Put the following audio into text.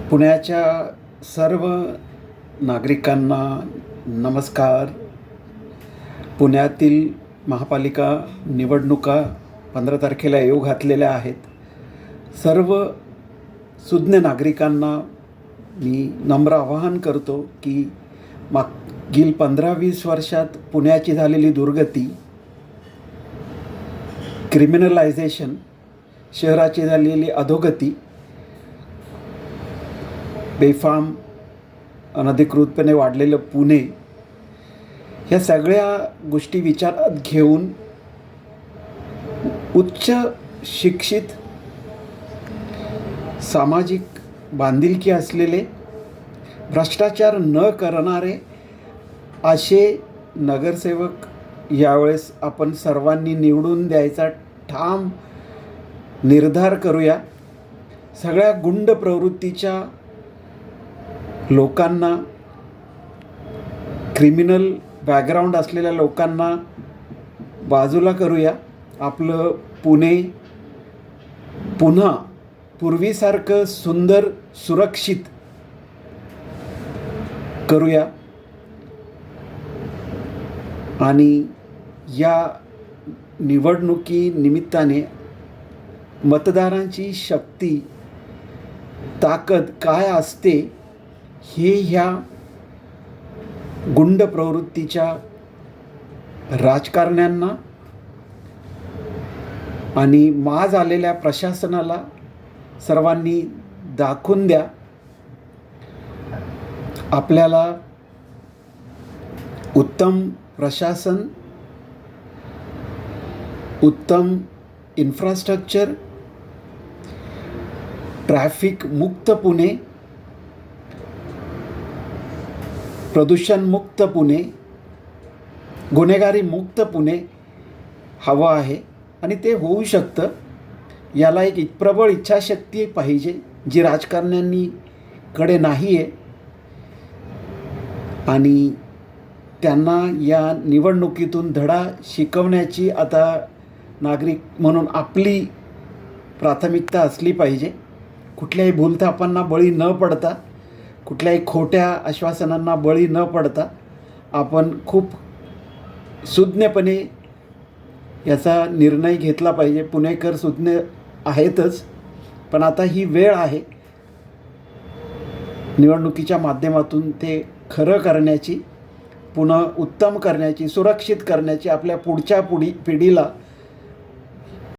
पुण्याच्या सर्व नागरिकांना नमस्कार. पुण्यातील महापालिका निवडणुका 15 तारखेला येऊ घातलेल्या आहेत. सर्व सुज्ञ नागरिकांना मी नम्र आवाहन करतो की मागील 15-20 वर्षात पुण्याची झालेली दुर्गती, क्रिमिनलायझेशन, शहराची झालेली अधोगती, बेफाम अनधिकृतपणे वाढलेलं पुणे, ह्या सगळ्या गोष्टी विचारात घेऊन उच्च शिक्षित, सामाजिक बांधिलकी असलेले, भ्रष्टाचार न करणारे असे नगरसेवक यावेळेस आपण सर्वांनी निवडून द्यायचा ठाम निर्धार करूया. सगळ्या गुंड प्रवृत्तीच्या लोकांना, क्रिमिनल बॅकग्राऊंड असलेल्या लोकांना बाजूला करूया. आपलं पुणे पुन्हा पूर्वीसारखं सुंदर, सुरक्षित करूया. आणि या निवडणुकीनिमित्ताने मतदारांची शक्ती, ताकद काय असते हे ह्या गुंड प्रवृत्तीच्या राजकारण्यांना आणि माज आलेल्या प्रशासनाला सर्वांनी दाखवून द्या. आपल्याला उत्तम प्रशासन, उत्तम इन्फ्रास्ट्रक्चर, ट्रॅफिक मुक्त पुणे, प्रदूषण मुक्त पुणे, गुन्हेगारी मुक्त पुणे हवं आहे. आणि ते होऊ शकतं. याला एक प्रबळ इच्छाशक्ती पाहिजे, जी राजकारण्यांकडे नाही आहे. आणि त्यांना या निवडणुकीतून धडा शिकवण्याची आता नागरिक म्हणून आपली प्राथमिकता असली पाहिजे. कुठल्याही भूलथापांना बळी न पडता, कुठल्याही खोट्या आश्वासनांना बळी न पडता आपण खूप सुज्ञपणे याचा निर्णय घेतला पाहिजे. पुणेकर सुज्ञ आहेतच, पण आता ही वेळ आहे निवडणुकीच्या माध्यमातून ते खरं करण्याची, पुन्हा उत्तम करण्याची, सुरक्षित करण्याची, आपल्या पुढच्या पिढीला